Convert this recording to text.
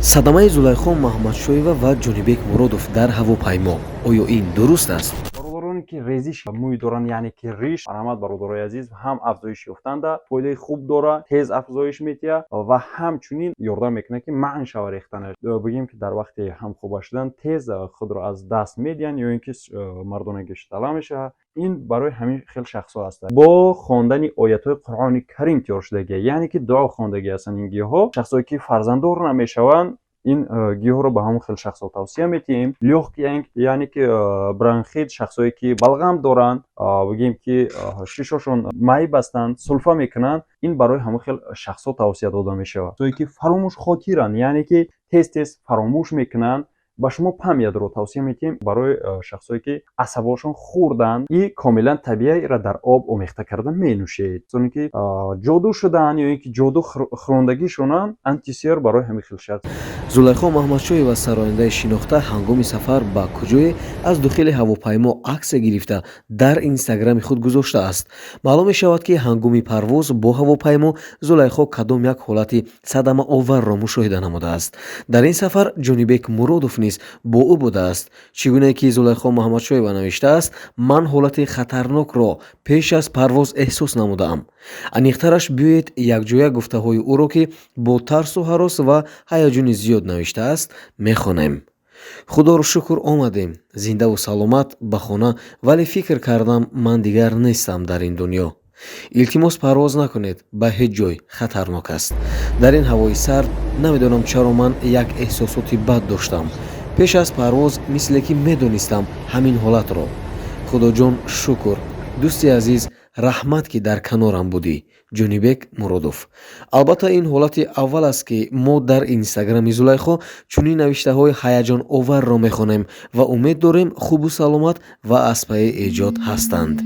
садамаи Зулайхо Маҳмадшоева ва Ҷонибек Муродов дар ҳавопаймо. Оё ин дуруст аст? бародароне ки резиш мӯй доранд, яъне ки риш, марҳамат бародарои азиз, ҳам афзоиш ёфтанда фоидаи хуб дорад, тез афзоиш метиҳад ва ҳамчунин ёрдам мекунад ки маън шава рехтанаш. Бигем ки дар вақти ҳамхоба шудан тез худро аз даст медиҳанд ё ин ки мардонагӣ тала мешавад. ин барои ҳамин хел шахсҳо аст. Бо хондани оятҳои Қуръони Карим тиёр шудагӣ, яъне ки дуо хондагӣ ҳастанд ин гиёҳҳо. Шахсое ки фарзанддор намешаванд, ин гиёҳро ба ҳамон хел шахсҳо тавсия метиҳем. Лёгкий, яъне ки бронхит, шахсое ки балғам доранд, бигем ки шишошон май бастанд, сулфа мекунанд, ин барои ҳамон хел шахсҳо тавсия дода мешавад. шахсое ки фаромӯшхотиранд, яъне ки тез фаромӯш мекунанд, ба шумо памятро тавсия метиҳем. Барои шахсое ки асабҳошон хурданд, и комилан табииро дар об омехта карда менӯшед. Касоне ки ҷоду шудаанд ё ин ки ҷоду хӯрондагишонанд, антисер барои ҳамин хел шахс. Зулайхо Маҳмадшоева сарояндаи шинохта ҳангоми сафар ба куҷое аз дохили ҳавопаймо аксия гирифта дар инстаграми худ гузошта аст. маълум мешавад ки ҳангоми парвоз бо ҳавопаймо Зулайхо кадом як ҳолати садамаоварро мушоҳида намудааст. дар ин сафар Ҷонибек Муродов низ бо ӯ будааст. чӣ гуне ки Зулайхо Маҳмадшоева навиштааст: ман ҳолати хатарнокро пеш аз парвоз эҳсос намудаам. аниқтараш биёед якҷоя гуфтаҳои ӯро ки бо тарсу ҳарос ва ҳаяҷони зиёд навиштааст мехонем. худоро шукр омадем зиндаву саломат ба хона, вале фикр кардам ман дигар нестам дар ин дунё. илтимос парвоз накунед, ба ҳеҷ ҷой хатарнок аст. дар ин ҳавои сард намедонам чаро ман як эҳсосоти бад доштам. пеш аз парвоз мисле ки медонистам ҳамин ҳолатро. худоҷон шукр. дӯсти азиз, раҳмат ки дар канорам будӣ. Ҷонибек Муродов. албатта ин ҳолати аввал аст ки мо дар инстаграми Зулайхо чунин навиштаҳои ҳаяҷоноварро мехонем ва умед дорем хубу саломат ва аз пайи эҷод ҳастанд.